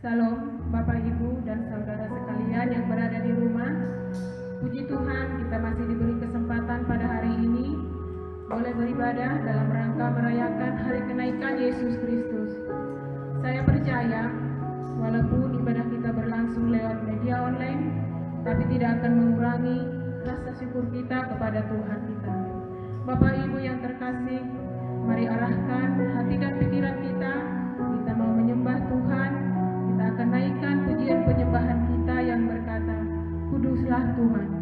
Salam Bapak Ibu dan saudara sekalian yang berada di rumah. Puji Tuhan, kita masih diberi kesempatan pada hari ini boleh beribadah dalam rangka merayakan hari kenaikan Yesus Kristus. Saya percaya walaupun ibadah kita berlangsung lewat media online, tapi tidak akan mengurangi rasa syukur kita kepada Tuhan kita. Bapak Ibu yang terkasih, mari arahkan hati dan pikiran kita mau menyembah Tuhan. Kita akan naikkan pujian penyembahan kita yang berkata, Kuduslah Tuhan.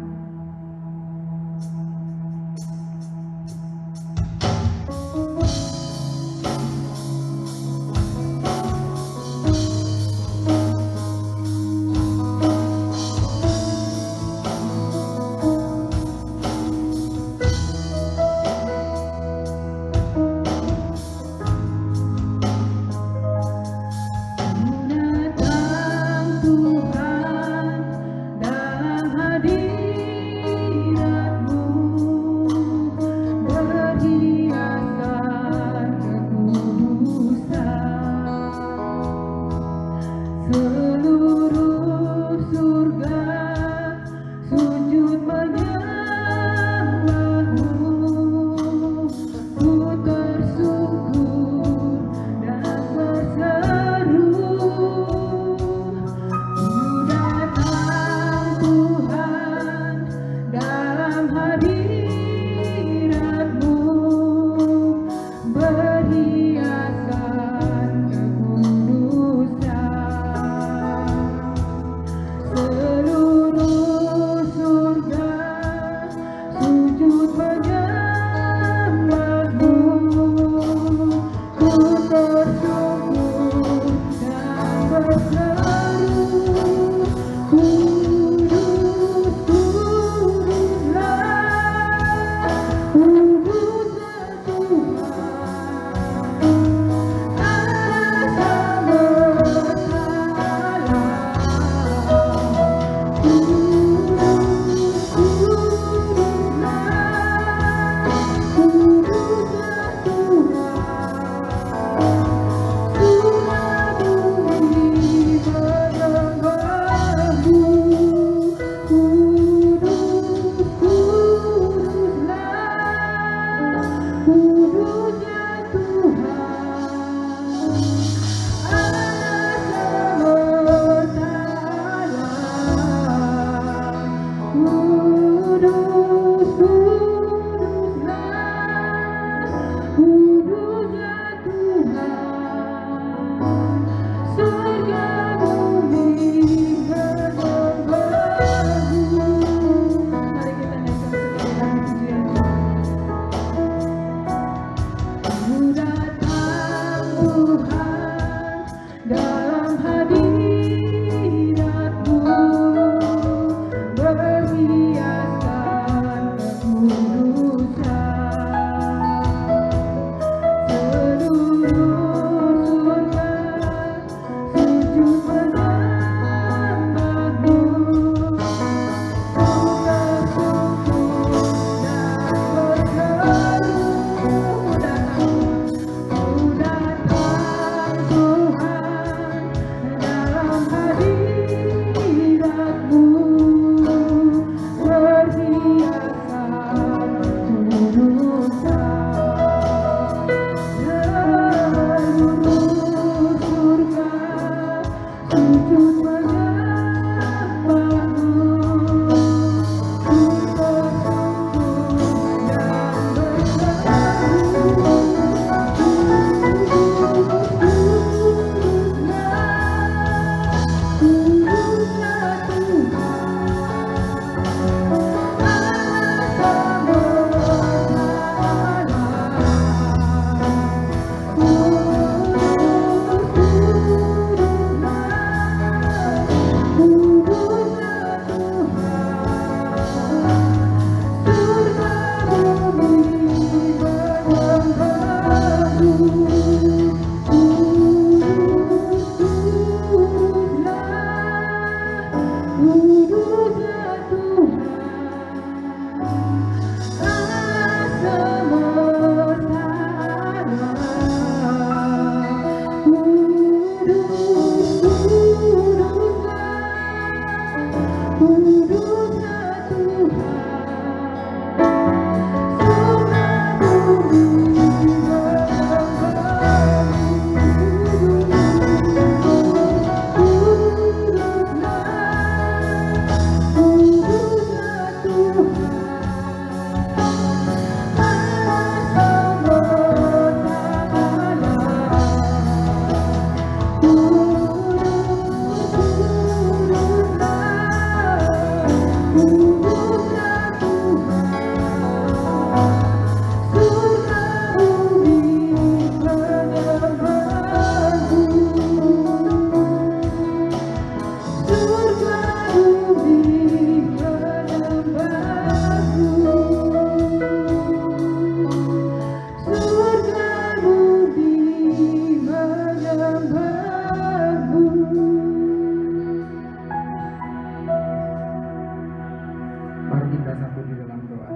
Mari kita satu di dalam doa.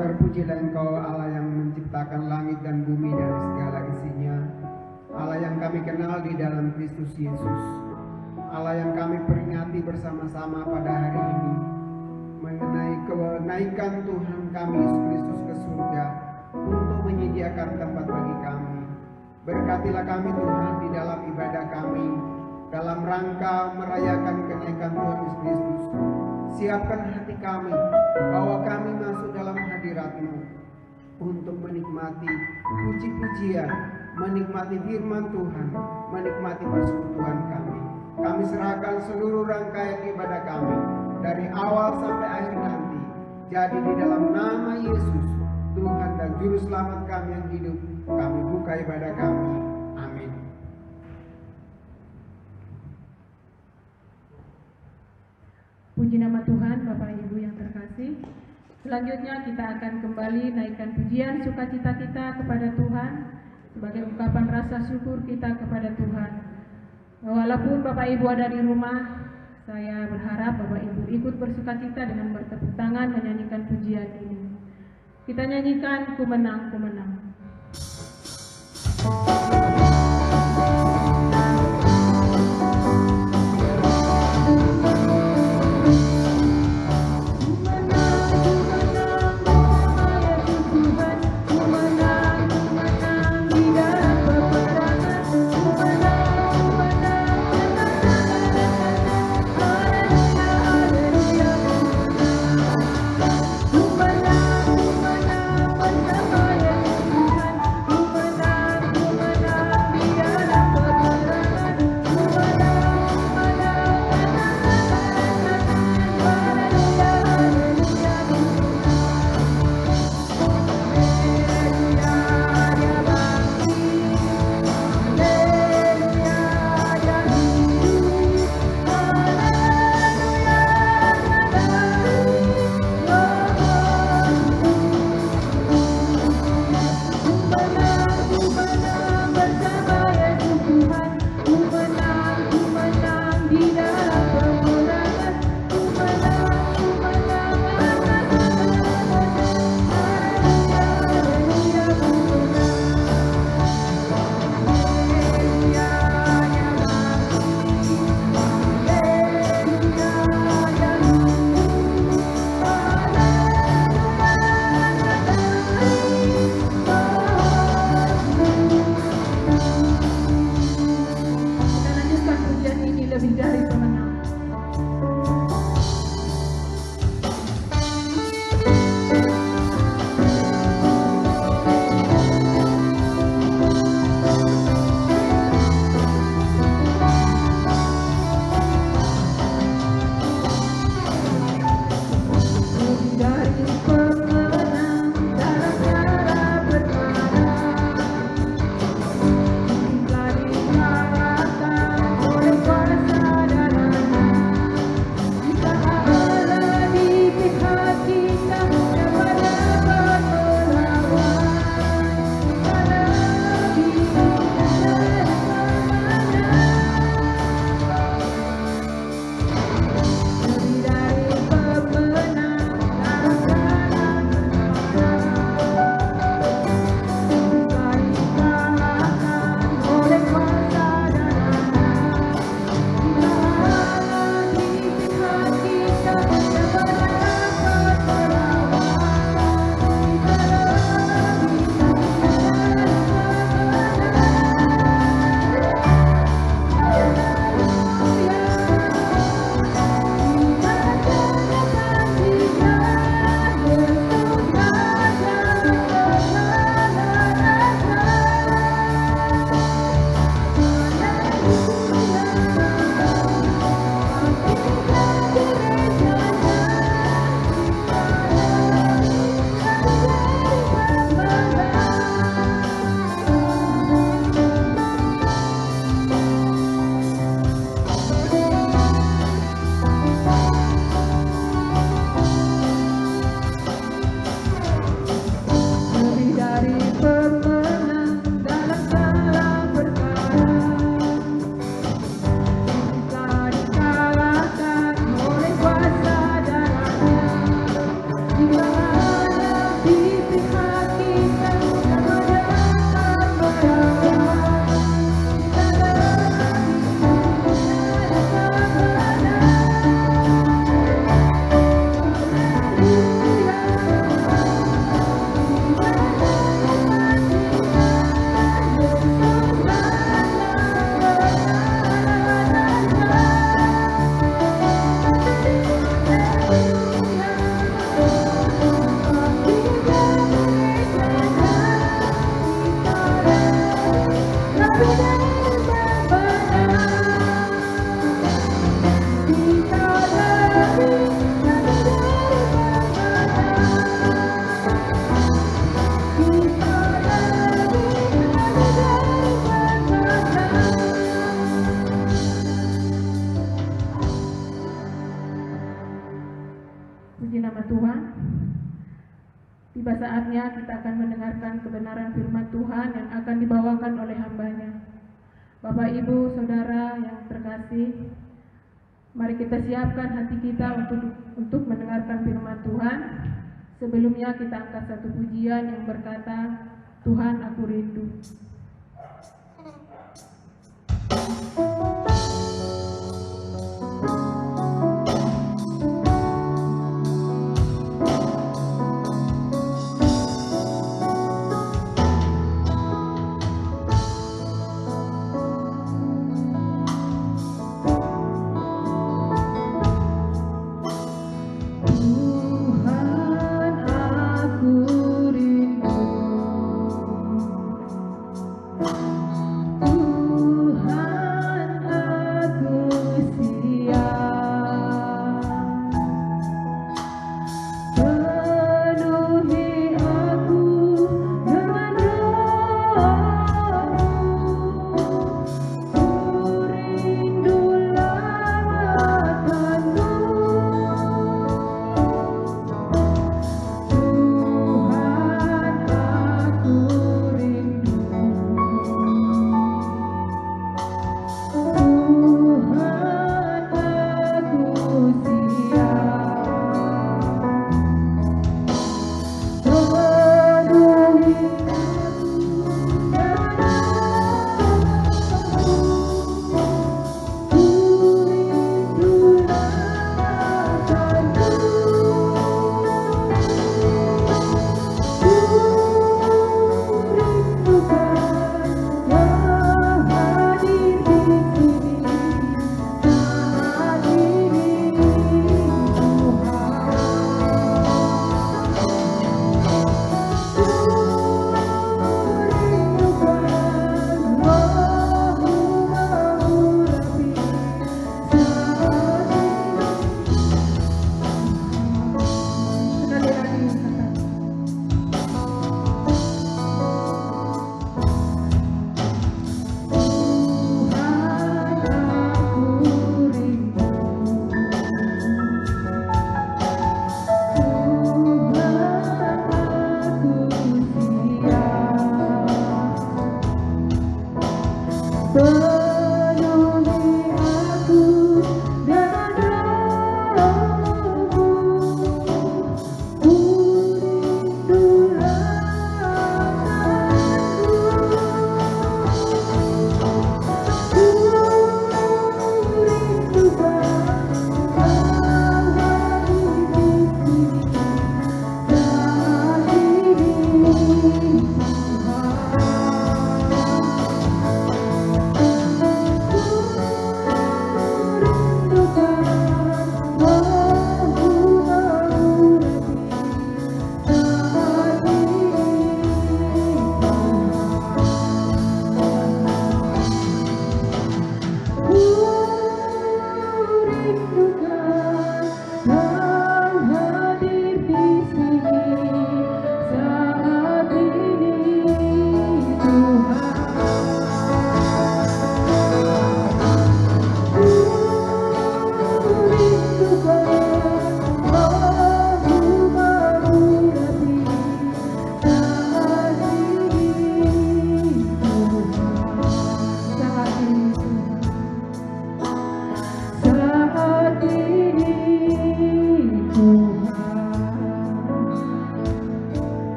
Terpujilah Engkau Allah yang menciptakan langit dan bumi dan segala isinya, Allah yang kami kenal di dalam Kristus Yesus, Allah yang kami peringati bersama-sama pada hari ini mengenai kenaikan Tuhan kami Yesus Kristus ke surga untuk menyediakan tempat bagi kami. Berkatilah kami Tuhan di dalam ibadah kami, dalam rangka merayakan kenaikan Tuhan Yesus Kristus. Siapkan hati kami bahwa kami masuk dalam hadirat-Mu untuk menikmati puji-pujian, menikmati firman Tuhan, menikmati persekutuan kami. Kami serahkan seluruh rangkaian ibadah kami dari awal sampai akhir nanti. Jadi di dalam nama Yesus, Tuhan dan Juru Selamat kami yang hidup, kami buka ibadah kami. Amin. Puji nama Tuhan, Bapak Ibu yang terkasih. Selanjutnya kita akan kembali naikkan pujian sukacita kita kepada Tuhan sebagai ungkapan rasa syukur kita kepada Tuhan. Walaupun Bapak Ibu ada di rumah, saya berharap Bapak Ibu ikut bersukacita dengan bertepuk tangan menyanyikan pujian ini. Kita nyanyikan Ku Menang, Ku Menang. Ku menang Puji nama Tuhan. Tiba saatnya kita akan mendengarkan kebenaran firman Tuhan yang akan dibawakan oleh hamba-Nya. Bapak, Ibu, Saudara yang terkasih, mari kita siapkan hati kita untuk mendengarkan firman Tuhan. Sebelumnya kita angkat satu pujian yang berkata, Tuhan, aku rindu.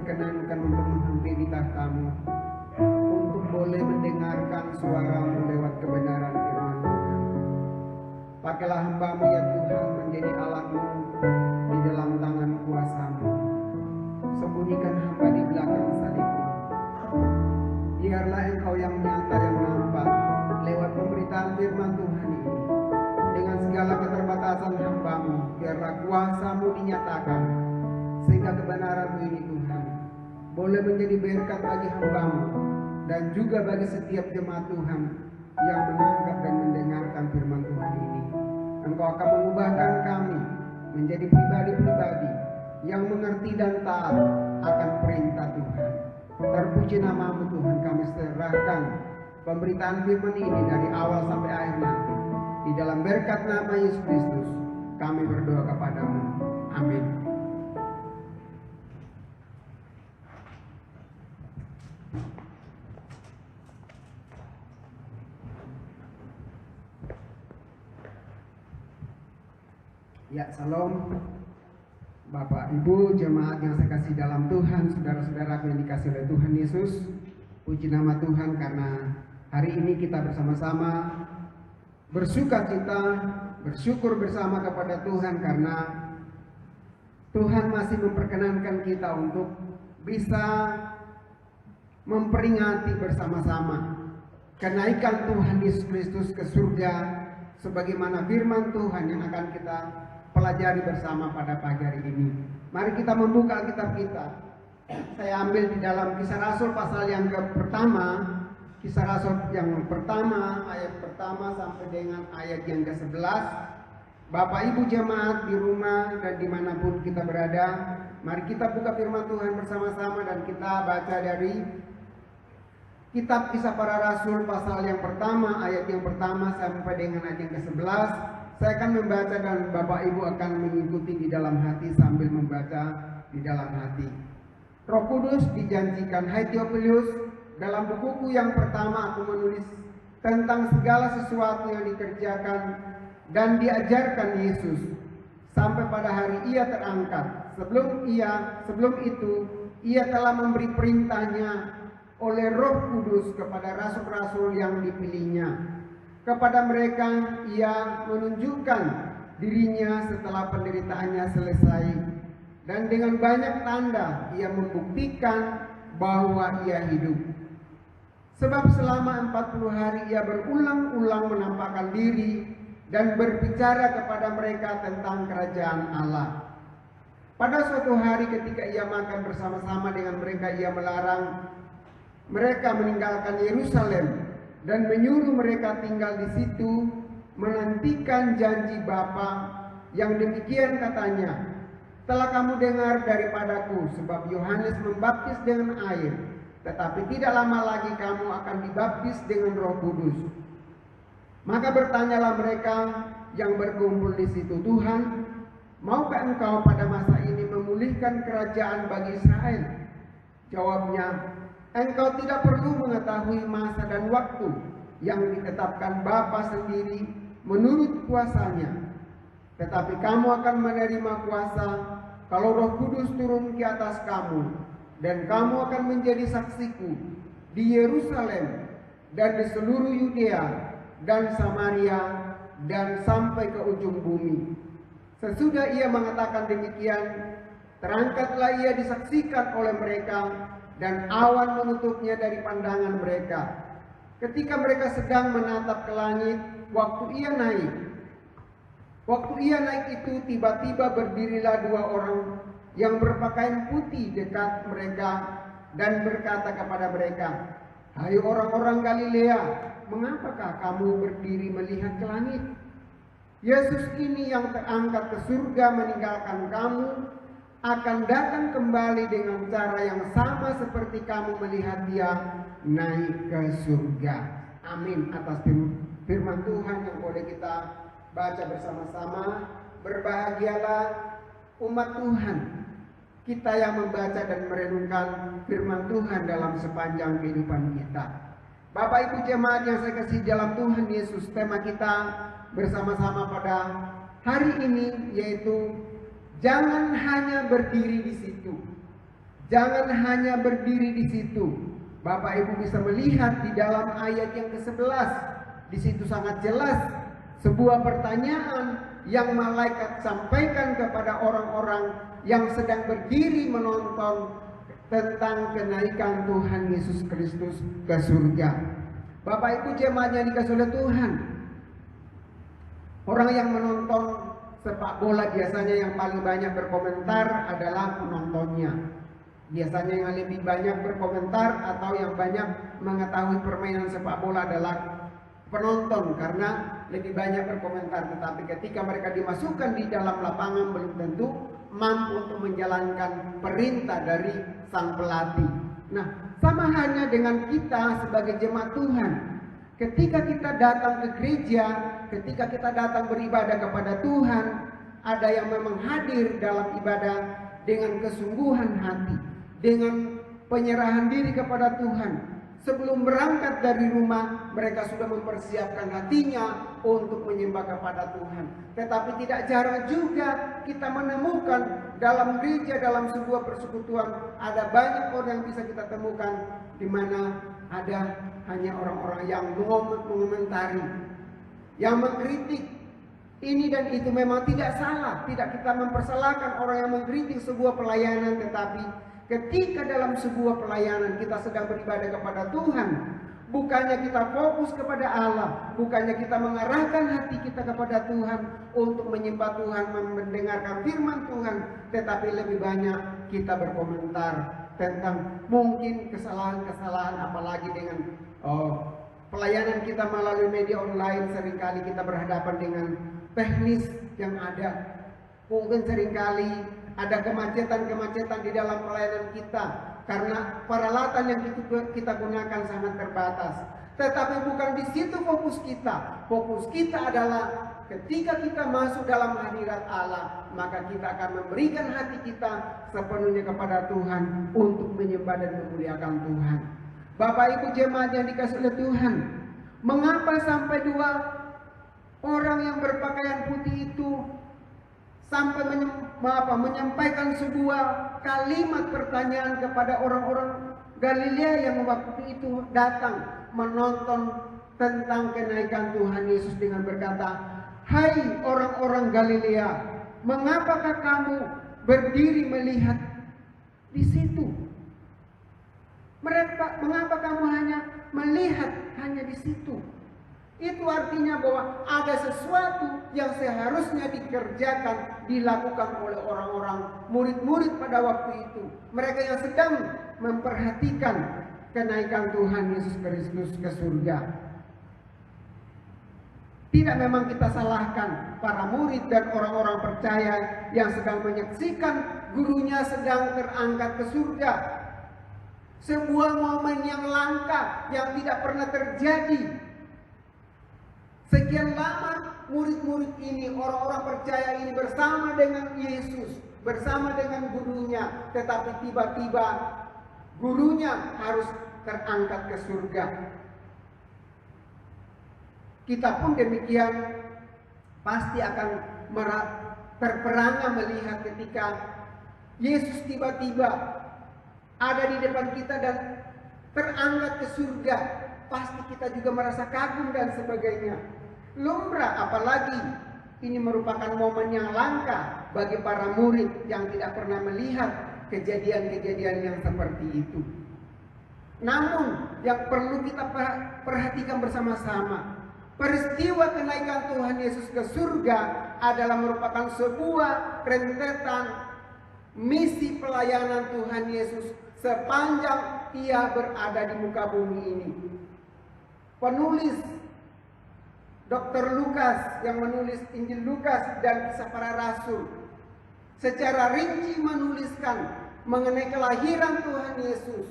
diperkenankan untuk menghampiri tahta-Mu, untuk boleh mendengarkan suara-Mu lewat kebenaran firman Tuhan. Pakailah hamba-Mu ya Tuhan menjadi alat-Mu di dalam tangan kuasa-Mu. Sembunyikan hamba di belakang salib-Mu. Biarlah Engkau yang nyata yang nampak lewat pemberitaan firman Tuhan ini. Dengan segala keterbatasan hamba-Mu, biarlah kuasa-Mu dinyatakan, sehingga kebenaran-Mu ini Tuhan boleh menjadi berkat bagi hamba-Mu dan juga bagi setiap jemaat Tuhan yang menangkap dan mendengarkan firman Tuhan ini. Engkau akan mengubahkan kami menjadi pribadi-pribadi yang mengerti dan taat akan perintah Tuhan. Terpuji nama-Mu Tuhan, kami serahkan pemberitaan firman ini dari awal sampai akhir nanti. Di dalam berkat nama Yesus Kristus kami berdoa kepadamu. Amin. Ya, salam Bapak Ibu jemaat yang saya kasih dalam Tuhan, saudara-saudara yang dikasih oleh Tuhan Yesus. Puji nama Tuhan karena hari ini kita bersama-sama bersukacita, bersyukur bersama kepada Tuhan karena Tuhan masih memperkenankan kita untuk bisa memperingati bersama-sama kenaikan Tuhan Yesus Kristus ke surga sebagaimana firman Tuhan yang akan kita pelajari bersama pada pagi hari ini. Mari kita membuka Alkitab kita. Saya ambil di dalam Kisah Rasul pasal yang pertama, Kisah Rasul yang pertama, ayat pertama sampai dengan ayat yang ke-11. Bapak Ibu jemaat di rumah dan dimanapun kita berada, mari kita buka firman Tuhan bersama-sama dan kita baca dari Kitab Kisah Para Rasul pasal yang pertama, ayat yang pertama sampai dengan ayat yang ke-11. Saya akan membaca dan Bapak Ibu akan mengikuti di dalam hati sambil membaca di dalam hati. Roh Kudus dijanjikan, hai Theophilus, dalam bukuku yang pertama aku menulis tentang segala sesuatu yang dikerjakan dan diajarkan Yesus sampai pada hari ia terangkat. Sebelum itu ia telah memberi perintahnya oleh Roh Kudus kepada rasul-rasul yang dipilihnya. Kepada mereka ia menunjukkan dirinya setelah penderitaannya selesai, dan dengan banyak tanda ia membuktikan bahwa ia hidup. Sebab selama 40 hari ia berulang-ulang menampakkan diri dan berbicara kepada mereka tentang kerajaan Allah. Pada suatu hari ketika ia makan bersama-sama dengan mereka, ia melarang mereka meninggalkan Yerusalem dan menyuruh mereka tinggal di situ menantikan janji Bapa yang demikian katanya, telah kamu dengar daripadaku, sebab Yohanes membaptis dengan air, tetapi tidak lama lagi kamu akan dibaptis dengan Roh Kudus. Maka bertanyalah mereka yang berkumpul di situ, Tuhan, maukah engkau pada masa ini memulihkan kerajaan bagi Israel? Jawabnya, engkau tidak perlu mengetahui masa dan waktu yang ditetapkan Bapa sendiri menurut kuasanya. Tetapi kamu akan menerima kuasa kalau Roh Kudus turun ke atas kamu, dan kamu akan menjadi saksiku di Yerusalem dan di seluruh Yudea dan Samaria dan sampai ke ujung bumi. Sesudah ia mengatakan demikian, terangkatlah ia disaksikan oleh mereka, dan awan menutupnya dari pandangan mereka. Ketika mereka sedang menatap ke langit, waktu ia naik itu tiba-tiba berdirilah 2 orang yang berpakaian putih dekat mereka dan berkata kepada mereka, hai orang-orang Galilea, mengapakah kamu berdiri melihat ke langit? Yesus ini yang terangkat ke surga meninggalkan kamu akan datang kembali dengan cara yang sama seperti kamu melihat dia naik ke surga. Amin. Atas firman Tuhan yang boleh kita baca bersama-sama. Berbahagialah umat Tuhan, kita yang membaca dan merenungkan firman Tuhan dalam sepanjang kehidupan kita. Bapak Ibu jemaat yang saya kasih dalam Tuhan Yesus, tema kita bersama-sama pada hari ini yaitu jangan hanya berdiri di situ. Jangan hanya berdiri di situ. Bapak Ibu bisa melihat di dalam ayat yang ke-11. Di situ sangat jelas sebuah pertanyaan yang malaikat sampaikan kepada orang-orang yang sedang berdiri menonton tentang kenaikan Tuhan Yesus Kristus ke surga. Bapak Ibu jemaat yang dikasihi oleh Tuhan, orang yang menonton sepak bola biasanya yang paling banyak berkomentar adalah penontonnya. Biasanya yang lebih banyak berkomentar atau yang banyak mengetahui permainan sepak bola adalah penonton, karena lebih banyak berkomentar, tetapi ketika mereka dimasukkan di dalam lapangan belum tentu mampu untuk menjalankan perintah dari sang pelatih. Nah, sama halnya dengan kita sebagai jemaat Tuhan. Ketika kita datang ke gereja, ketika kita datang beribadah kepada Tuhan, ada yang memang hadir dalam ibadah dengan kesungguhan hati, dengan penyerahan diri kepada Tuhan. Sebelum berangkat dari rumah, mereka sudah mempersiapkan hatinya untuk menyembah kepada Tuhan. Tetapi tidak jarang juga kita menemukan dalam gereja, dalam sebuah persekutuan, ada banyak orang yang bisa kita temukan di mana ada hanya orang-orang yang mengomentari, yang mengkritik ini dan itu. Memang tidak salah, tidak kita mempersalahkan orang yang mengkritik sebuah pelayanan, tetapi ketika dalam sebuah pelayanan kita sedang beribadah kepada Tuhan, bukannya kita fokus kepada Allah, bukannya kita mengarahkan hati kita kepada Tuhan untuk menyembah Tuhan, mendengarkan firman Tuhan, tetapi lebih banyak kita berkomentar tentang mungkin kesalahan-kesalahan, apalagi dengan pelayanan kita melalui media online. Seringkali kita berhadapan dengan teknis yang ada, mungkin seringkali ada kemacetan-kemacetan di dalam pelayanan kita karena peralatan yang kita gunakan sangat terbatas. Tetapi bukan di situ fokus kita. Fokus kita adalah ketika kita masuk dalam hadirat Allah, maka kita akan memberikan hati kita sepenuhnya kepada Tuhan untuk menyembah dan memuliakan Tuhan. Bapak Ibu jemaat yang dikasihi oleh Tuhan, mengapa sampai dua orang yang berpakaian putih itu sampai menyampaikan sebuah kalimat pertanyaan kepada orang-orang Galilea yang waktu itu datang menonton tentang kenaikan Tuhan Yesus dengan berkata, "Hai orang-orang Galilea, mengapakah kamu berdiri melihat di situ? Mengapa kamu hanya melihat hanya di situ?" Itu artinya bahwa ada sesuatu yang seharusnya dikerjakan, dilakukan oleh orang-orang murid-murid pada waktu itu. Mereka yang sedang memperhatikan kenaikan Tuhan Yesus Kristus ke surga. Tidak memang kita salahkan para murid dan orang-orang percaya yang sedang menyaksikan gurunya sedang terangkat ke surga. Sebuah momen yang langka yang tidak pernah terjadi. Sekian lama murid-murid ini, orang-orang percaya ini bersama dengan Yesus, bersama dengan gurunya, tetapi tiba-tiba gurunya harus terangkat ke surga. Kita pun demikian pasti akan terperangah melihat ketika Yesus tiba-tiba ada di depan kita dan terangkat ke surga. Pasti kita juga merasa kagum dan sebagainya. Lumrah, apalagi ini merupakan momen yang langka bagi para murid yang tidak pernah melihat kejadian-kejadian yang seperti itu. Namun yang perlu kita perhatikan bersama-sama, peristiwa kenaikan Tuhan Yesus ke surga adalah merupakan sebuah rentetan misi pelayanan Tuhan Yesus sepanjang Ia berada di muka bumi ini. Penulis Dr. Lukas yang menulis Injil Lukas dan Kisah Para Rasul secara rinci menuliskan mengenai kelahiran Tuhan Yesus,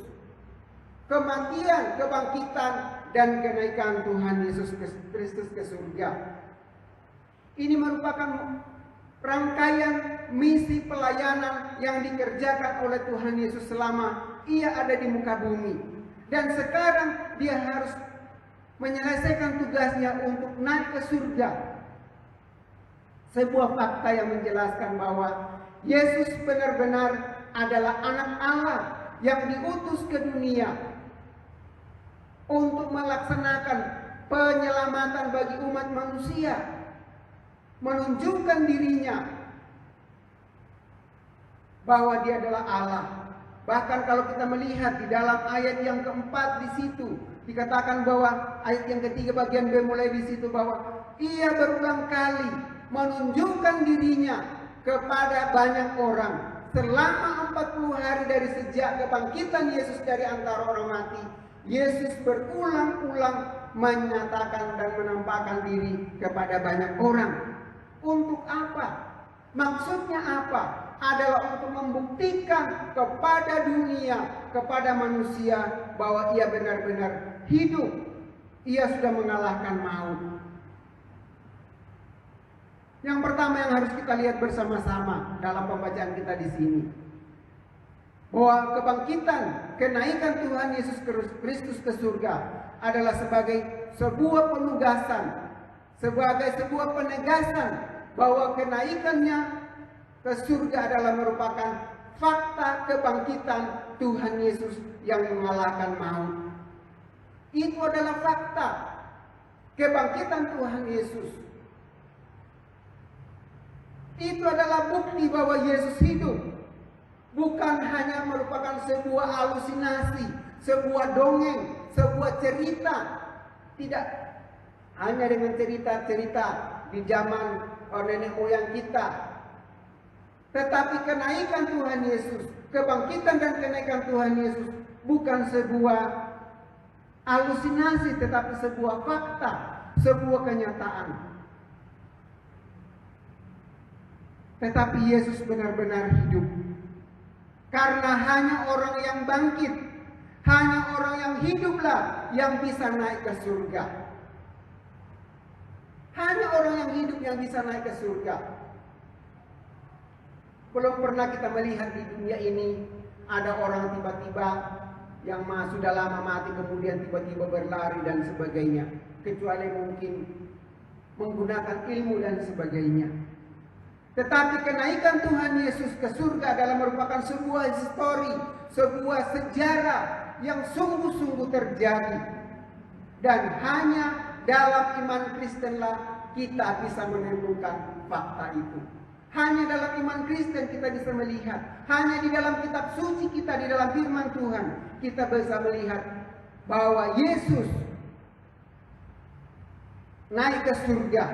kematian, kebangkitan, dan kenaikan Tuhan Yesus Kristus ke surga. Ini merupakan rangkaian misi pelayanan yang dikerjakan oleh Tuhan Yesus selama Ia ada di muka bumi. Dan sekarang Dia harus menyelesaikan tugasnya untuk naik ke surga. Sebuah fakta yang menjelaskan bahwa Yesus benar-benar adalah anak Allah yang diutus ke dunia untuk melaksanakan penyelamatan bagi umat manusia, menunjukkan dirinya bahwa Dia adalah Allah. Bahkan kalau kita melihat di dalam ayat yang keempat di situ dikatakan bahwa ayat yang ketiga bagian B mulai di situ bahwa Ia berulang kali menunjukkan dirinya kepada banyak orang selama 40 hari dari sejak kebangkitan Yesus dari antara orang mati. Yesus berulang-ulang menyatakan dan menampakkan diri kepada banyak orang. Untuk apa? Maksudnya apa? Adalah untuk membuktikan kepada dunia, kepada manusia bahwa ia benar-benar hidup. Ia sudah mengalahkan maut. Yang pertama yang harus kita lihat bersama-sama dalam pembacaan kita di sini, bahwa kebangkitan, kenaikan Tuhan Yesus Kristus ke surga adalah sebagai sebuah penugasan, sebagai sebuah penegasan bahwa kenaikannya ke surga adalah merupakan fakta kebangkitan Tuhan Yesus yang mengalahkan maut. Itu adalah fakta kebangkitan Tuhan Yesus. Itu adalah bukti bahwa Yesus hidup. Bukan hanya merupakan sebuah halusinasi, sebuah dongeng, sebuah cerita. Tidak hanya dengan cerita-cerita di zaman nenek moyang kita. Tetapi kenaikan Tuhan Yesus, kebangkitan dan kenaikan Tuhan Yesus bukan sebuah halusinasi, tetapi sebuah fakta, sebuah kenyataan. Tetapi Yesus benar-benar hidup. Karena hanya orang yang bangkit, hanya orang yang hiduplah yang bisa naik ke surga. Hanya orang yang hidup yang bisa naik ke surga. Belum pernah kita melihat di dunia ini ada orang tiba-tiba yang sudah lama mati kemudian tiba-tiba berlari dan sebagainya. Kecuali mungkin menggunakan ilmu dan sebagainya. Tetapi kenaikan Tuhan Yesus ke surga adalah merupakan sebuah histori, sebuah sejarah yang sungguh-sungguh terjadi. Dan hanya dalam iman Kristenlah kita bisa menemukan fakta itu. Hanya dalam iman Kristen kita bisa melihat. Hanya di dalam kitab suci kita, di dalam firman Tuhan, kita bisa melihat bahwa Yesus naik ke surga,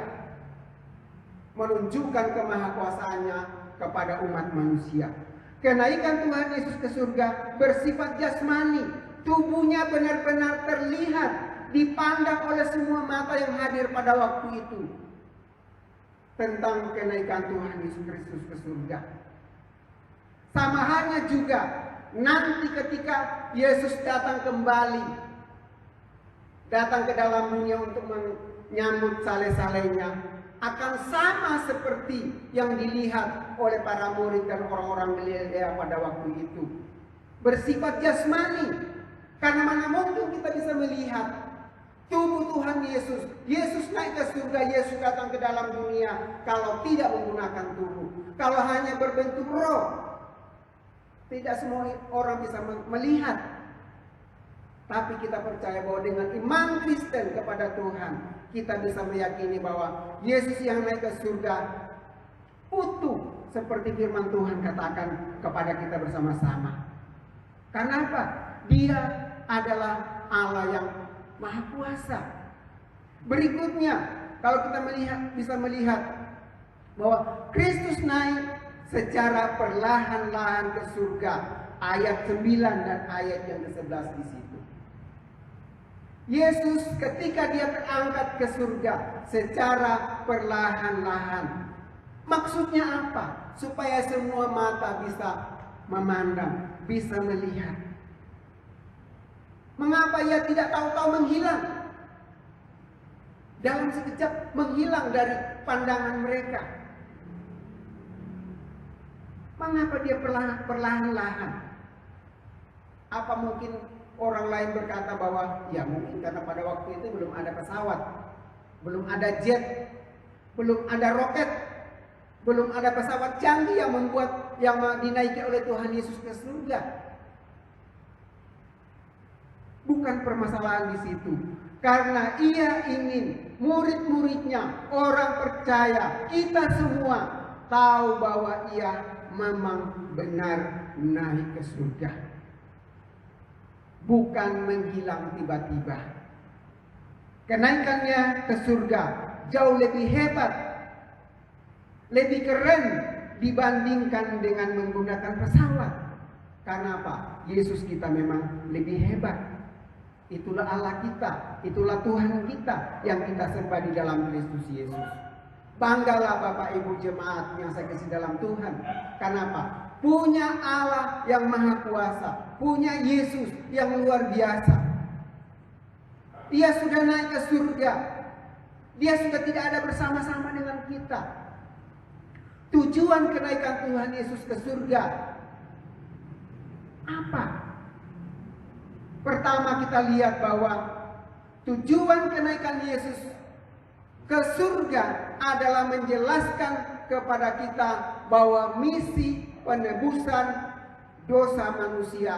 menunjukkan kemahakuasaannya kepada umat manusia. Kenaikan Tuhan Yesus ke surga bersifat jasmani. Tubuhnya benar-benar terlihat, dipandang oleh semua mata yang hadir pada waktu itu. Tentang kenaikan Tuhan Yesus Kristus ke surga. Sama halnya juga nanti ketika Yesus datang kembali, datang ke dalam dunia untuk menyambut saleh-salehnya, akan sama seperti yang dilihat oleh para murid dan orang-orang Galilea pada waktu itu. Bersifat jasmani. Karena mana mungkin kita bisa melihat tubuh Tuhan Yesus. Yesus naik ke surga, Yesus datang ke dalam dunia kalau tidak menggunakan tubuh. Kalau hanya berbentuk roh. Tidak semua orang bisa melihat. Tapi kita percaya bahwa dengan iman Kristen kepada Tuhan, kita bisa meyakini bahwa Yesus yang naik ke surga utuh seperti firman Tuhan katakan kepada kita bersama-sama. Karena apa? Dia adalah Allah yang Maha Kuasa. Berikutnya, kalau kita bisa melihat bahwa Kristus naik secara perlahan-lahan ke surga, ayat 9 dan ayat yang ke-11 di situ. Yesus ketika dia terangkat ke surga secara perlahan-lahan. Maksudnya apa? Supaya semua mata bisa memandang, bisa melihat. Mengapa ia tidak tahu-tahu menghilang? Dalam sekejap menghilang dari pandangan mereka. Mengapa dia perlahan-lahan? Apa mungkin orang lain berkata bahwa ya mungkin karena pada waktu itu belum ada pesawat, belum ada jet, belum ada roket, belum ada pesawat canggih yang dinaiki oleh Tuhan Yesus ke surga. Bukan permasalahan di situ. Karena ia ingin murid-muridnya, orang percaya, kita semua tahu bahwa ia memang benar naik ke surga. Bukan menghilang tiba-tiba. Kenaikannya ke surga jauh lebih hebat, lebih keren dibandingkan dengan menggunakan pesawat. Karena apa? Yesus kita memang lebih hebat. Itulah Allah kita, itulah Tuhan kita yang kita sembah di dalam Kristus Yesus. Banggalah Bapak Ibu jemaat yang saya kasih dalam Tuhan. Kenapa? Punya Allah yang maha kuasa, punya Yesus yang luar biasa. Dia sudah naik ke surga. Dia sudah tidak ada bersama-sama dengan kita. Tujuan kenaikan Tuhan Yesus ke surga apa? Pertama kita lihat bahwa tujuan kenaikan Yesus ke surga adalah menjelaskan kepada kita bahwa misi penebusan dosa manusia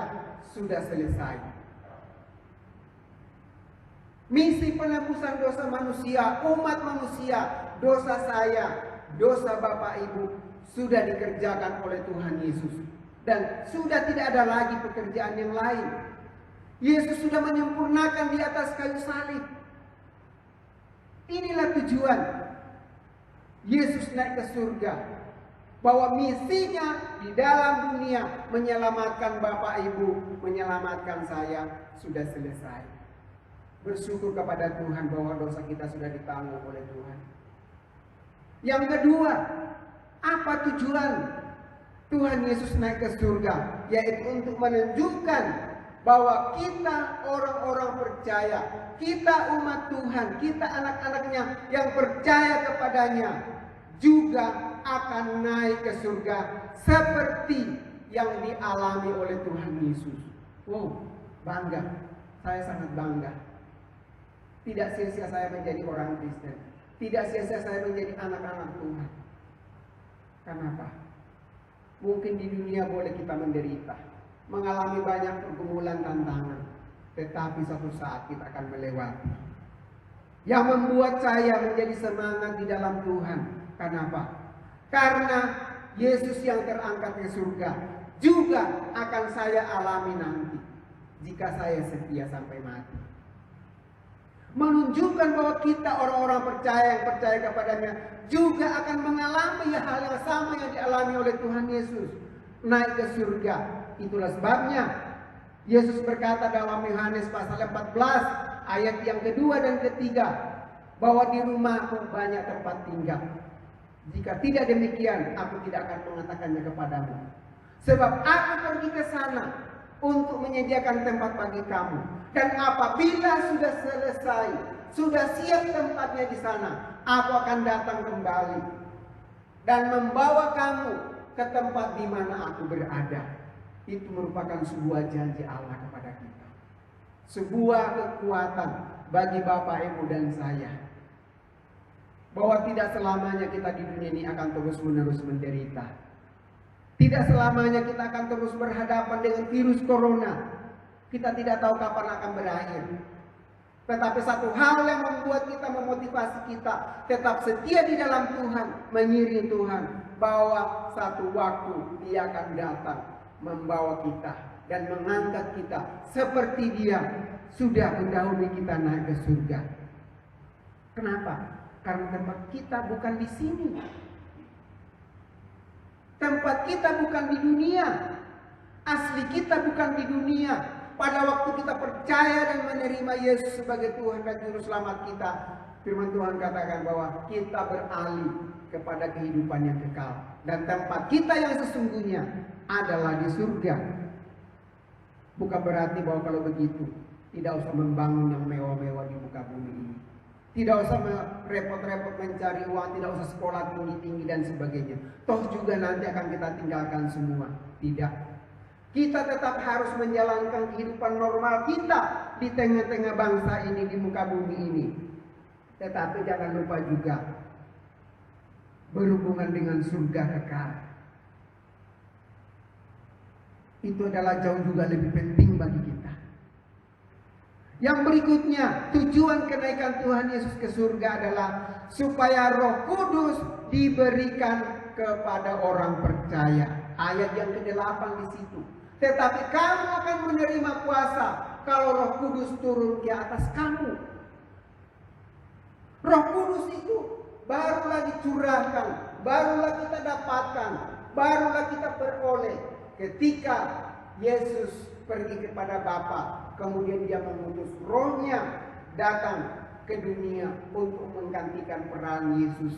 sudah selesai. Misi penebusan dosa manusia, umat manusia, dosa saya, dosa Bapak Ibu sudah dikerjakan oleh Tuhan Yesus. Dan sudah tidak ada lagi pekerjaan yang lain. Yesus sudah menyempurnakan di atas kayu salib. Inilah tujuan Yesus naik ke surga. Bahwa misinya di dalam dunia menyelamatkan Bapak Ibu, menyelamatkan saya sudah selesai. Bersyukur kepada Tuhan bahwa dosa kita sudah ditanggung oleh Tuhan. Yang kedua, apa tujuan Tuhan Yesus naik ke surga? Yaitu untuk menunjukkan bahwa kita orang-orang percaya, kita umat Tuhan, kita anak-anaknya yang percaya kepadanya juga akan naik ke surga seperti yang dialami oleh Tuhan Yesus. Wow, bangga. Saya sangat bangga. Tidak sia-sia saya menjadi orang Kristen. Tidak sia-sia saya menjadi anak-anak Tuhan. Kenapa? Mungkin di dunia boleh kita menderita, mengalami banyak pergumulan tantangan, tetapi suatu saat kita akan melewati. Yang membuat saya menjadi semangat di dalam Tuhan. Kenapa? Karena Yesus yang terangkat ke surga juga akan saya alami nanti jika saya setia sampai mati. Menunjukkan bahwa kita orang-orang percaya yang percaya kepadanya juga akan mengalami hal yang sama yang dialami oleh Tuhan Yesus, naik ke surga. Itulah sebabnya Yesus berkata dalam Yohanes pasal 14 ayat yang kedua dan ketiga bahwa di rumahku banyak tempat tinggal. Jika tidak demikian, aku tidak akan mengatakannya kepadamu. Sebab aku pergi ke sana untuk menyediakan tempat bagi kamu. Dan apabila sudah selesai, sudah siap tempatnya di sana, aku akan datang kembali dan membawa kamu ke tempat di mana aku berada. Itu merupakan sebuah janji Allah kepada kita. Sebuah kekuatan bagi Bapak, Ibu dan saya. Bahwa tidak selamanya kita di dunia ini akan terus-menerus menderita. Tidak selamanya kita akan terus berhadapan dengan virus corona. Kita tidak tahu kapan akan berakhir. Tetapi satu hal yang membuat kita, memotivasi kita tetap setia di dalam Tuhan, mengiring Tuhan, bahwa satu waktu Dia akan datang membawa kita dan mengangkat kita seperti Dia sudah mendahului kita naik ke surga. Kenapa? Karena tempat kita bukan di sini. Tempat kita bukan di dunia. Asli kita bukan di dunia. Pada waktu kita percaya dan menerima Yesus sebagai Tuhan dan Juru Selamat kita, firman Tuhan katakan bahwa kita beralih kepada kehidupan yang kekal. Dan tempat kita yang sesungguhnya adalah di surga. Bukan berarti bahwa kalau begitu tidak usah membangun yang mewah-mewah di muka bumi ini. Tidak usah repot-repot mencari uang, tidak usah sekolah tinggi-tinggi dan sebagainya. Toh juga nanti akan kita tinggalkan semua. Tidak. Kita tetap harus menjalankan kehidupan normal kita di tengah-tengah bangsa ini, di muka bumi ini. Tetapi jangan lupa juga berhubungan dengan surga kekal. Itu adalah jauh juga lebih penting bagi kita. Yang berikutnya, tujuan kenaikan Tuhan Yesus ke surga adalah supaya Roh Kudus diberikan kepada orang percaya. Ayat yang ke-8 di situ. Tetapi kamu akan menerima kuasa kalau Roh Kudus turun di atas kamu. Roh Kudus itu barulah dicurahkan, barulah kita dapatkan, barulah kita peroleh ketika Yesus pergi kepada Bapa, kemudian dia mengutus rohnya datang ke dunia untuk menggantikan peran Yesus.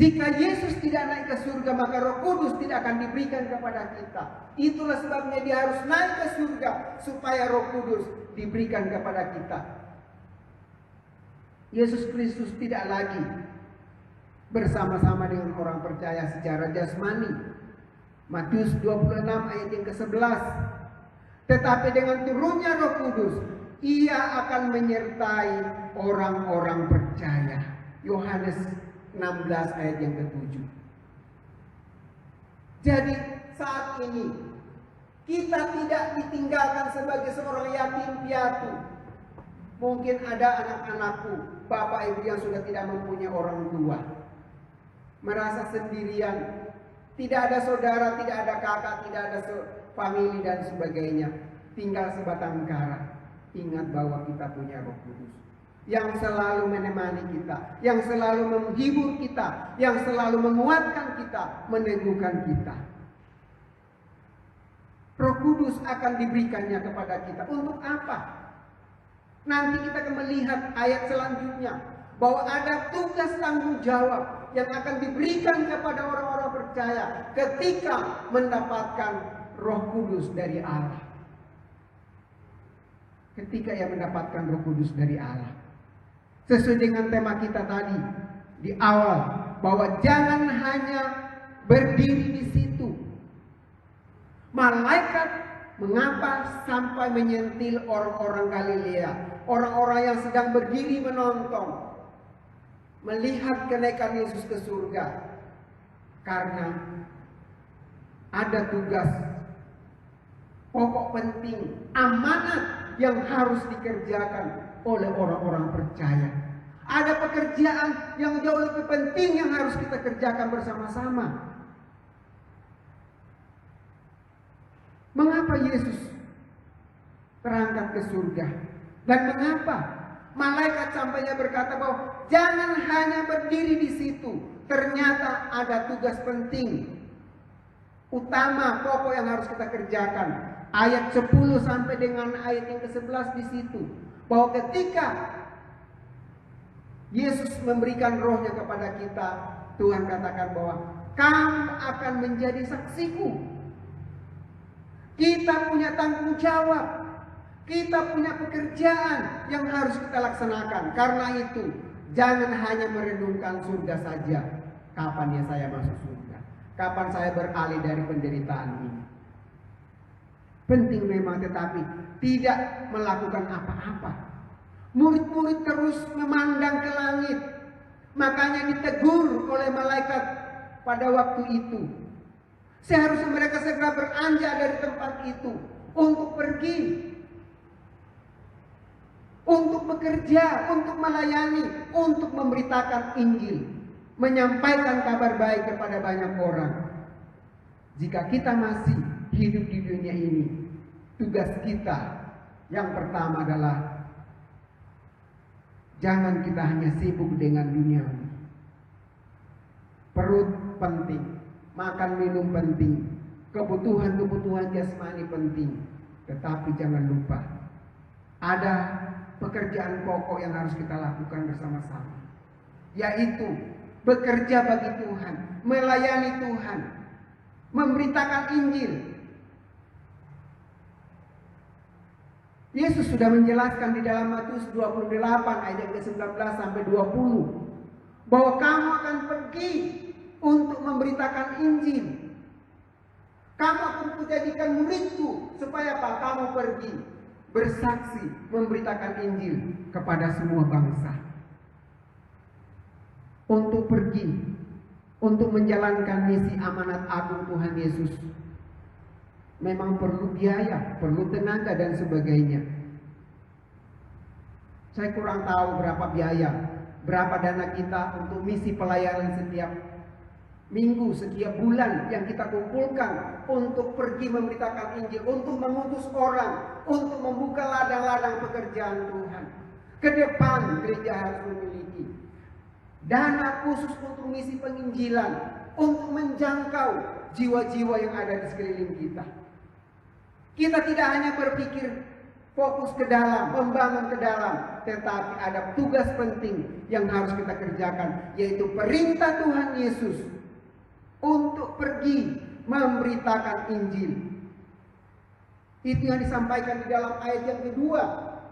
Jika Yesus tidak naik ke surga, maka Roh Kudus tidak akan diberikan kepada kita. Itulah sebabnya dia harus naik ke surga supaya Roh Kudus diberikan kepada kita. Yesus Kristus tidak lagi bersama-sama dengan orang percaya secara jasmani. Matius 26 ayat yang ke-11. Tetapi dengan turunnya Roh Kudus, ia akan menyertai orang-orang percaya. Yohanes 16 ayat yang ke-7. Jadi saat ini kita tidak ditinggalkan sebagai seorang yatim piatu. Mungkin ada anak-anakku, bapak ibu yang sudah tidak mempunyai orang tua, merasa sendirian, tidak ada saudara, tidak ada kakak, tidak ada famili dan sebagainya, tinggal sebatang kara. Ingat bahwa kita punya Roh Kudus yang selalu menemani kita, yang selalu menghibur kita, yang selalu menguatkan kita, meneguhkan kita. Roh Kudus akan diberikannya kepada kita. Untuk apa? Nanti kita akan melihat ayat selanjutnya bahwa ada tugas tanggung jawab yang akan diberikan kepada orang-orang percaya ketika mendapatkan Roh Kudus dari Allah. Ketika ia mendapatkan Roh Kudus dari Allah. Sesuai dengan tema kita tadi di awal, bahwa jangan hanya berdiri di situ. Malaikat mengapa sampai menyentil orang-orang Galilea, orang-orang yang sedang berdiri menonton, melihat kenaikan Yesus ke surga? Karena ada tugas pokok penting, amanat yang harus dikerjakan oleh orang-orang percaya. Ada pekerjaan yang jauh lebih penting yang harus kita kerjakan bersama-sama. Mengapa Yesus terangkat ke surga? Dan mengapa malaikat sampainya berkata bahwa jangan hanya berdiri di situ. Ternyata ada tugas penting, utama, pokok yang harus kita kerjakan. Ayat 10 sampai dengan ayat yang ke-11 di situ. Bahwa ketika Yesus memberikan rohnya kepada kita, Tuhan katakan bahwa kamu akan menjadi saksiku. Kita punya tanggung jawab. Kita punya pekerjaan yang harus kita laksanakan. Karena itu, jangan hanya merenungkan surga saja. Kapan ya saya masuk surga? Kapan saya beralih dari penderitaan ini? Penting memang, tetapi tidak melakukan apa-apa. Murid-murid terus memandang ke langit. Makanya ditegur oleh malaikat pada waktu itu. Seharusnya mereka segera beranjak dari tempat itu untuk pergi, untuk bekerja, untuk melayani, untuk memberitakan Injil, menyampaikan kabar baik kepada banyak orang. Jika kita masih hidup di dunia ini, tugas kita yang pertama adalah jangan kita hanya sibuk dengan dunia. Perut penting, makan minum penting, kebutuhan-kebutuhan jasmani penting. Tetapi jangan lupa, ada pekerjaan pokok yang harus kita lakukan bersama-sama, yaitu bekerja bagi Tuhan, melayani Tuhan, memberitakan Injil. Yesus sudah menjelaskan di dalam Matius 28 ayat ke-19 sampai 20 bahwa kamu akan pergi untuk memberitakan Injil. Kamu akan kujadikan muridku supaya apa? Kamu pergi bersaksi memberitakan Injil kepada semua bangsa. Untuk pergi, untuk menjalankan misi amanat agung Tuhan Yesus, memang perlu biaya, perlu tenaga dan sebagainya. Saya kurang tahu berapa biaya, berapa dana kita untuk misi pelayanan setiap minggu, setiap bulan yang kita kumpulkan untuk pergi memberitakan Injil, untuk mengutus orang, untuk membuka ladang-ladang pekerjaan Tuhan. Ke depan gereja harus memiliki dana khusus untuk misi penginjilan, untuk menjangkau jiwa-jiwa yang ada di sekeliling kita. Kita tidak hanya berpikir fokus ke dalam, membangun ke dalam, tetapi ada tugas penting yang harus kita kerjakan, yaitu perintah Tuhan Yesus untuk pergi memberitakan Injil. Itu yang disampaikan di dalam ayat yang kedua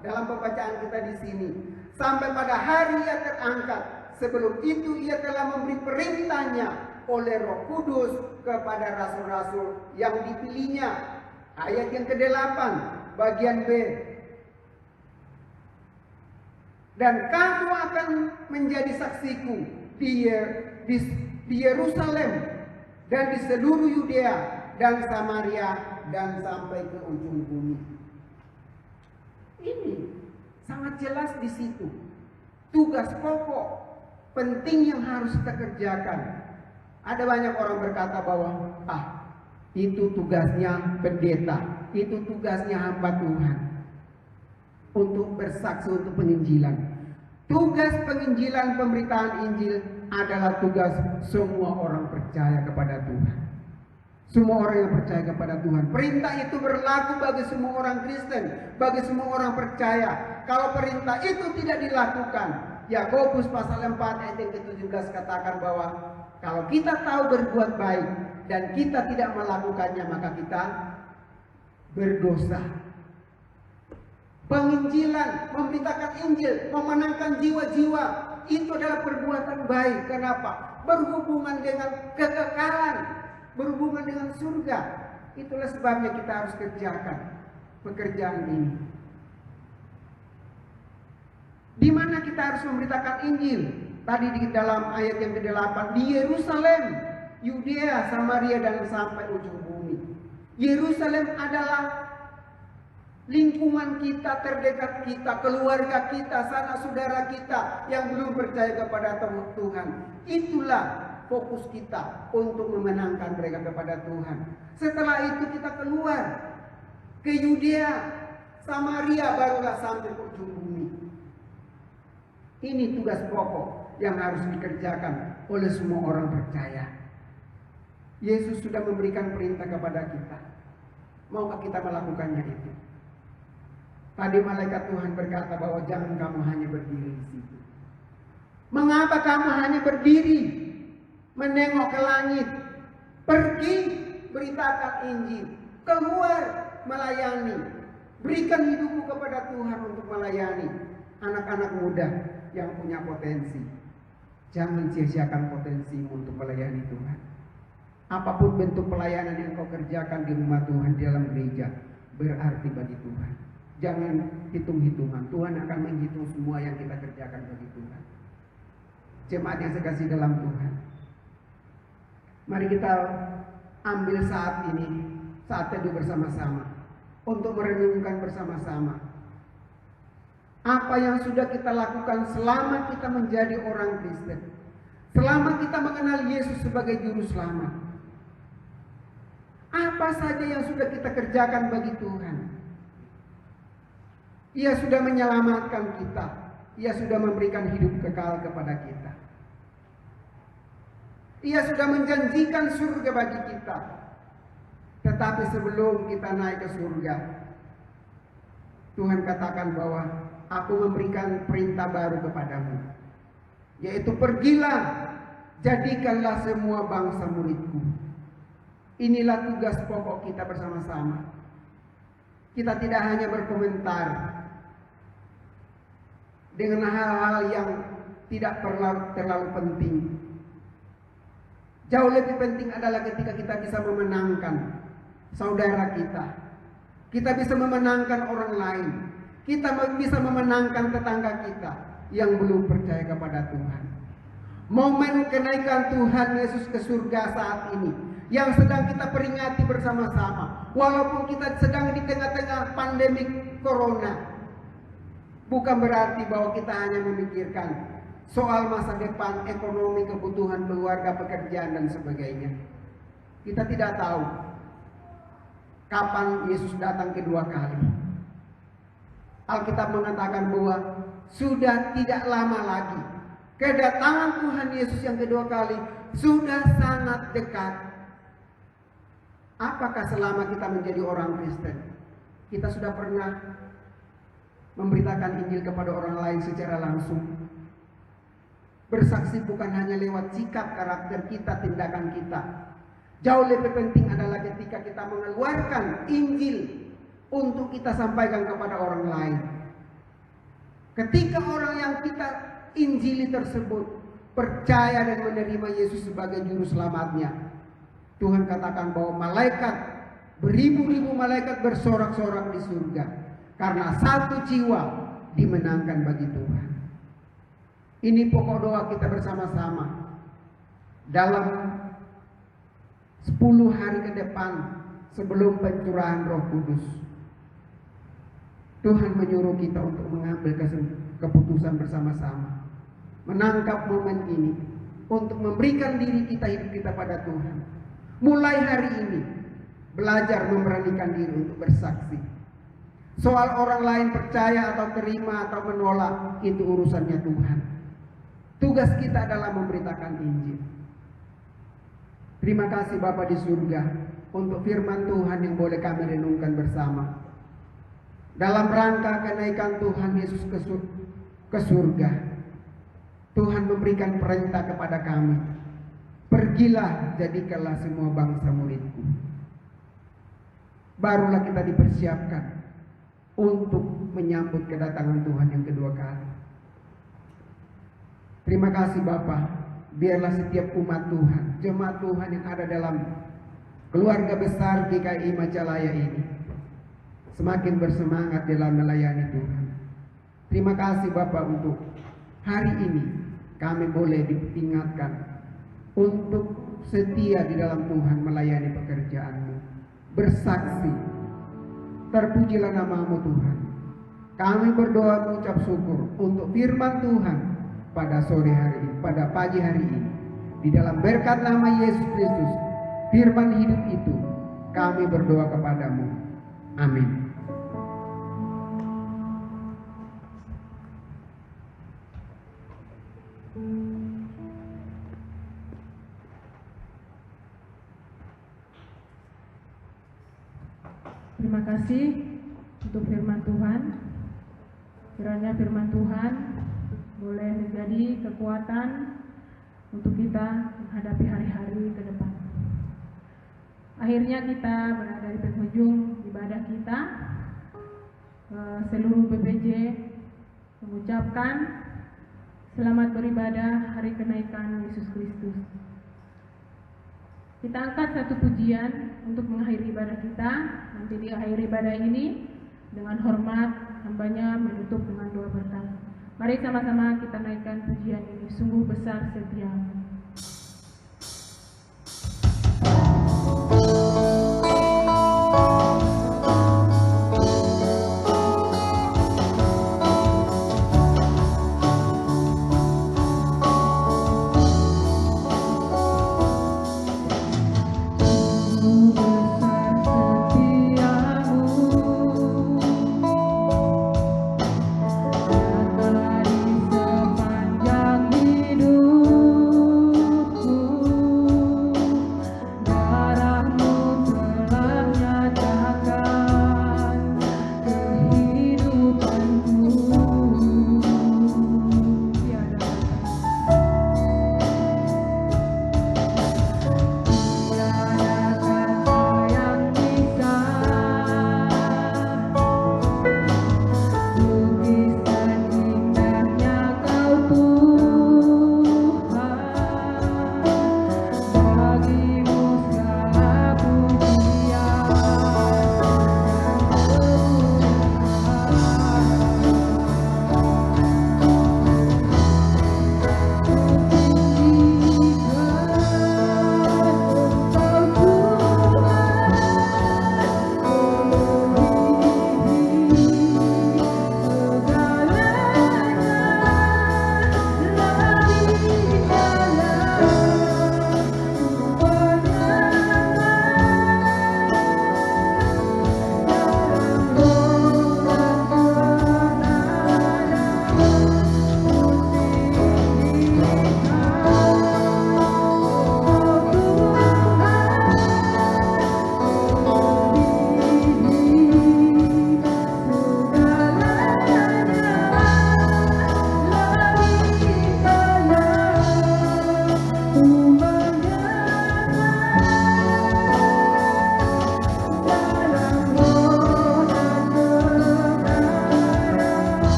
dalam pembacaan kita di sini. Sampai pada hari Ia terangkat, sebelum itu Ia telah memberi perintahnya oleh Roh Kudus kepada rasul-rasul yang dipilihnya. Ayat yang ke-8 bagian B. Dan kamu akan menjadi saksiku di Yerusalem dan di seluruh Yudea dan Samaria dan sampai ke ujung bumi. Ini sangat jelas di situ. Tugas pokok penting yang harus kita kerjakan. Ada banyak orang berkata bahwa itu tugasnya pendeta, itu tugasnya hamba Tuhan untuk bersaksi untuk penginjilan. Tugas penginjilan, pemberitaan Injil adalah tugas semua orang percaya kepada Tuhan. Semua orang yang percaya kepada Tuhan. Perintah itu berlaku bagi semua orang Kristen, bagi semua orang percaya. Kalau perintah itu tidak dilakukan, Yakobus pasal 4 ayat yang ke-17 katakan bahwa kalau kita tahu berbuat baik dan kita tidak melakukannya, maka kita berdosa. Penginjilan, memberitakan Injil, memenangkan jiwa-jiwa, itu adalah perbuatan baik. Kenapa? Berhubungan dengan kekekalan, berhubungan dengan surga. Itulah sebabnya kita harus kerjakan pekerjaan ini. Di mana kita harus memberitakan Injil? Tadi di dalam ayat yang ke-8, di Yerusalem, Yudea, Samaria dan sampai ujung bumi. Yerusalem adalah lingkungan kita, terdekat kita, keluarga kita, sanak saudara kita yang belum percaya kepada Tuhan. Itulah fokus kita untuk memenangkan mereka kepada Tuhan. Setelah itu kita keluar ke Yudea, Samaria, barulah sampai ke ujung bumi. Ini tugas pokok yang harus dikerjakan oleh semua orang percaya. Yesus sudah memberikan perintah kepada kita. Maukah kita melakukannya itu? Tadi malaikat Tuhan berkata bahwa jangan kamu hanya berdiri di situ. Mengapa kamu hanya berdiri menengok ke langit? Pergi beritakan Injil, keluar melayani. Berikan hidupmu kepada Tuhan untuk melayani anak-anak muda yang punya potensi. Jangan sia-siakan potensimu untuk melayani Tuhan. Apapun bentuk pelayanan yang kau kerjakan di rumah Tuhan, di dalam gereja, berarti bagi Tuhan. Jangan hitung-hitungan. Tuhan akan menghitung semua yang kita kerjakan bagi Tuhan. Jemaat yang saya kasih dalam Tuhan, mari kita ambil saat ini, saat teduh bersama-sama, untuk merenungkan bersama-sama apa yang sudah kita lakukan selama kita menjadi orang Kristen, selama kita mengenal Yesus sebagai juru selamat. Apa saja yang sudah kita kerjakan bagi Tuhan? Ia sudah menyelamatkan kita. Ia sudah memberikan hidup kekal kepada kita. Ia sudah menjanjikan surga bagi kita. Tetapi sebelum kita naik ke surga, Tuhan katakan bahwa aku memberikan perintah baru kepadamu, yaitu pergilah, jadikanlah semua bangsa muridku. Inilah tugas pokok kita bersama-sama. Kita tidak hanya berkomentar dengan hal-hal yang tidak terlalu penting. Jauh lebih penting adalah ketika kita bisa memenangkan saudara kita. Kita bisa memenangkan orang lain. Kita bisa memenangkan tetangga kita yang belum percaya kepada Tuhan. Momen kenaikan Tuhan Yesus ke surga saat ini yang sedang kita peringati bersama-sama, walaupun kita sedang di tengah-tengah pandemi corona, bukan berarti bahwa kita hanya memikirkan soal masa depan, ekonomi, kebutuhan keluarga, pekerjaan dan sebagainya. Kita tidak tahu kapan Yesus datang kedua kali. Alkitab mengatakan bahwa sudah tidak lama lagi kedatangan Tuhan Yesus yang kedua kali sudah sangat dekat. Apakah selama kita menjadi orang Kristen kita sudah pernah memberitakan Injil kepada orang lain secara langsung. Bersaksi bukan hanya lewat sikap, karakter kita, tindakan kita. Jauh lebih penting adalah ketika kita mengeluarkan Injil untuk kita sampaikan kepada orang lain. Ketika orang yang kita injili tersebut percaya dan menerima Yesus sebagai juru selamatnya, Tuhan katakan bahwa beribu-ribu malaikat bersorak-sorak di surga karena satu jiwa dimenangkan bagi Tuhan. Ini pokok doa kita bersama-sama dalam 10 hari ke depan sebelum pencurahan Roh Kudus. Tuhan menyuruh kita untuk mengambil keputusan bersama-sama, menangkap momen ini untuk memberikan diri kita, hidup kita pada Tuhan. Mulai hari ini belajar memberanikan diri untuk bersaksi. Soal orang lain percaya atau terima atau menolak, itu urusannya Tuhan. Tugas kita adalah memberitakan Injil. Terima kasih Bapa di surga untuk firman Tuhan yang boleh kami renungkan bersama. Dalam rangka kenaikan Tuhan Yesus ke surga, Tuhan memberikan perintah kepada kami, pergilah, jadikanlah semua bangsa muridku. Barulah kita dipersiapkan untuk menyambut kedatangan Tuhan yang kedua kali. Terima kasih Bapa, biarlah setiap umat Tuhan, jemaat Tuhan yang ada dalam keluarga besar GKI Majalaya ini semakin bersemangat dalam melayani Tuhan. Terima kasih Bapa untuk hari ini kami boleh diingatkan untuk setia di dalam Tuhan melayani pekerjaan-Mu, bersaksi. Terpujilah nama-Mu Tuhan. Kami berdoa mengucap syukur untuk firman Tuhan pada sore hari ini, pada pagi hari ini. Di dalam berkat nama Yesus Kristus, firman hidup itu, kami berdoa kepadamu. Amin. Terima kasih untuk firman Tuhan. Kiranya firman Tuhan boleh menjadi kekuatan untuk kita menghadapi hari-hari ke depan. Akhirnya kita berada di penghujung ibadah kita. Seluruh PPJ mengucapkan selamat beribadah hari kenaikan Yesus Kristus. Kita angkat satu pujian untuk mengakhiri ibadah kita. Nanti di akhir ibadah ini dengan hormat hambanya menutup dengan doa berkat. Mari sama-sama kita naikkan pujian ini, sungguh besar setiamu. Sepanjang hidup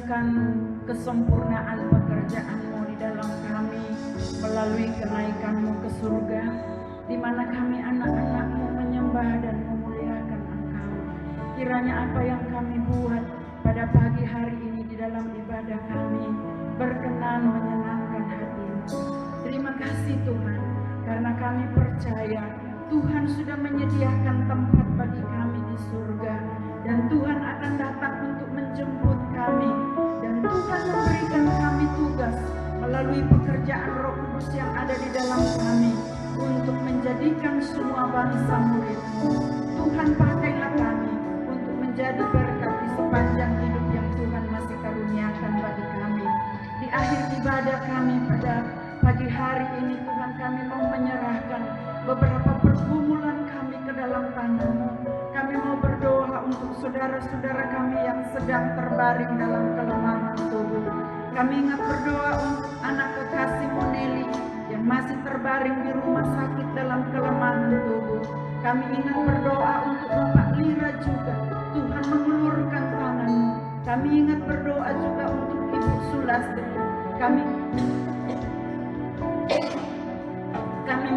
menyatakan kesempurnaan pekerjaan-Mu di dalam kami melalui kenaikan-Mu ke surga, di mana kami anak-anak-Mu menyembah dan memuliakan Engkau. Kiranya apa yang kami buat pada pagi hari ini di dalam ibadah kami berkenan menyenangkan hati-Mu. Terima kasih Tuhan, karena kami percaya Tuhan sudah menyediakan tempat bagi kami di surga, dan Tuhan akan datang untuk menjemput kami, dan Tuhan memberikan kami tugas melalui pekerjaan Roh Kudus yang ada di dalam kami untuk menjadikan semua bangsa murid-Mu. Tuhan, pakailah kami untuk menjadi berkat di sepanjang hidup yang Tuhan masih karuniakan bagi kami. Di akhir ibadah kami pada pagi hari ini, Tuhan, kami mau menyerahkan beberapa pergumulan kami ke dalam tangan-Mu. Kami mau berdoa untuk saudara-saudara kami yang sedang terbaring dalam kelemahan tubuh. Kami ingat berdoa untuk anak kekasih-Mu Nelly yang masih terbaring di rumah sakit dalam kelemahan tubuh. Kami ingat berdoa untuk Bapak Lira juga, Tuhan mengulurkan tangan-Mu. Kami ingat berdoa juga untuk Ibu Sulastri. Kami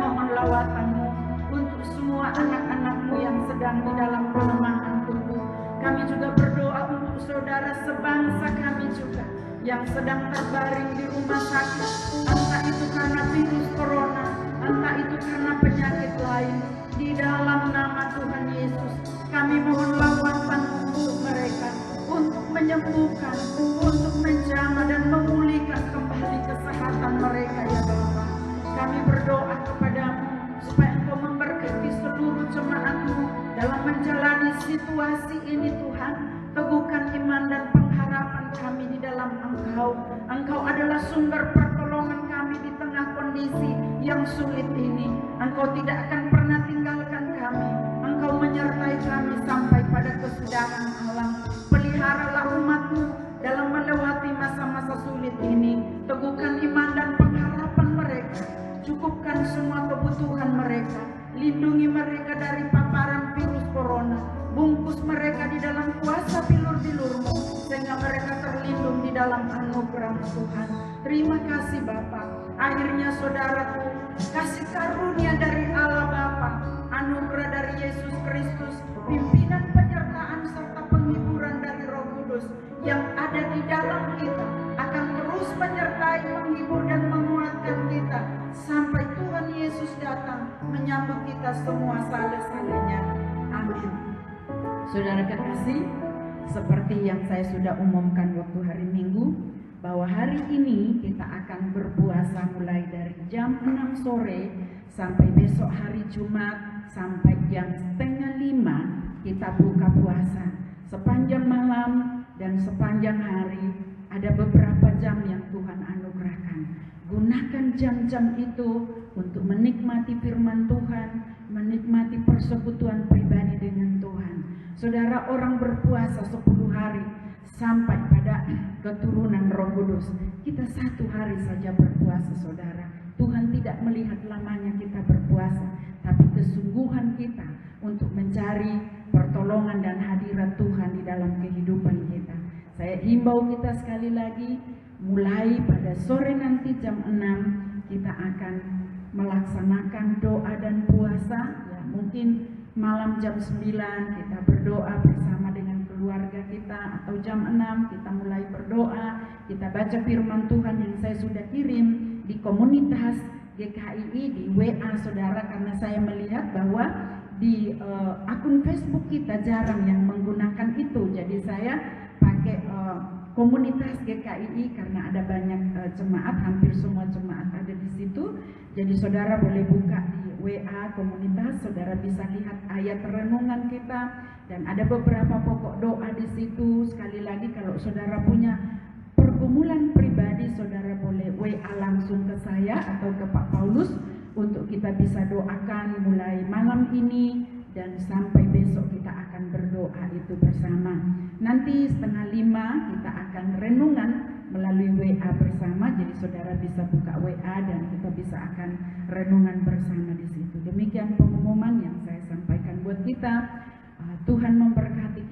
mohon lawatan-Mu untuk semua anak-anak-Mu yang sedang di dalam kelemahan tubuh. Kami juga berdoa untuk saudara sebangsa kami juga yang sedang terbaring di rumah sakit, entah itu karena virus corona, entah itu karena penyakit lain. Di dalam nama Tuhan Yesus, kami mohon lawatan untuk mereka, untuk menyembuhkan, untuk menjamah dan memulihkan kembali kesehatan mereka, ya Bapa. Kami berdoa kepada-Mu supaya Engkau memberkati seluruh jemaat-Mu dalam menjalani situasi ini, Tuhan. Teguhkan iman dan pengharapan kami di dalam Engkau. Engkau adalah sumber pertolongan kami di tengah kondisi yang sulit ini. Engkau tidak akan pernah tinggalkan kami. Engkau menyertai kami sampai pada kesudahan alam. Peliharalah umat-Mu dalam melewati masa-masa sulit ini. Teguhkan iman dan pengharapan mereka. Cukupkan semua kebutuhan mereka. Lindungi mereka dari paparan virus corona. Bungkus mereka di dalam kuasa bilur-bilur-Mu, sehingga mereka terlindung di dalam anugerah Tuhan. Terima kasih Bapa. Akhirnya saudaraku, kasih karunia dari Allah Bapa, anugerah dari Yesus Kristus, pimpinan penyertaan serta penghiburan dari Roh Kudus yang ada di dalam kita akan terus menyertai, menghibur dan menguatkan kita sampai Tuhan Yesus datang menyambut kita semua saleh-salehnya. Amin. Saudara kekasih, seperti yang saya sudah umumkan waktu hari Minggu, bahwa hari ini kita akan berpuasa mulai dari jam 6 sore sampai besok hari Jumat sampai jam 4:30 kita buka puasa. Sepanjang malam dan sepanjang hari ada beberapa jam yang Tuhan anugerahkan. Gunakan jam-jam itu untuk menikmati firman Tuhan, menikmati persekutuan pribadi dengan Tuhan. Saudara, orang berpuasa 10 hari sampai pada keturunan Roh Kudus. Kita 1 hari saja berpuasa, saudara. Tuhan tidak melihat lamanya kita berpuasa, tapi kesungguhan kita untuk mencari pertolongan dan hadirat Tuhan di dalam kehidupan kita. Saya himbau kita sekali lagi, mulai pada sore nanti jam 6 kita akan melaksanakan doa dan puasa. Ya, mungkin malam jam 9 kita berdoa bersama dengan keluarga kita, atau jam 6 kita mulai berdoa, kita baca firman Tuhan yang saya sudah kirim di komunitas GKII di WA saudara, karena saya melihat bahwa di akun Facebook kita jarang yang menggunakan itu. Jadi saya pakai komunitas GKII karena ada banyak jemaat, hampir semua jemaat ada di situ. Jadi saudara boleh buka di WA komunitas, saudara bisa lihat ayat renungan kita dan ada beberapa pokok doa di situ. Sekali lagi, kalau saudara punya pergumulan pribadi, saudara boleh WA langsung ke saya atau ke Pak Paulus untuk kita bisa doakan mulai malam ini dan sampai besok kita akan berdoa itu bersama. Nanti 4:30 kita akan renungan melalui WA bersama, jadi saudara bisa buka WA dan kita bisa akan renungan bersama di situ. Demikian pengumuman yang saya sampaikan buat kita. Tuhan memberkati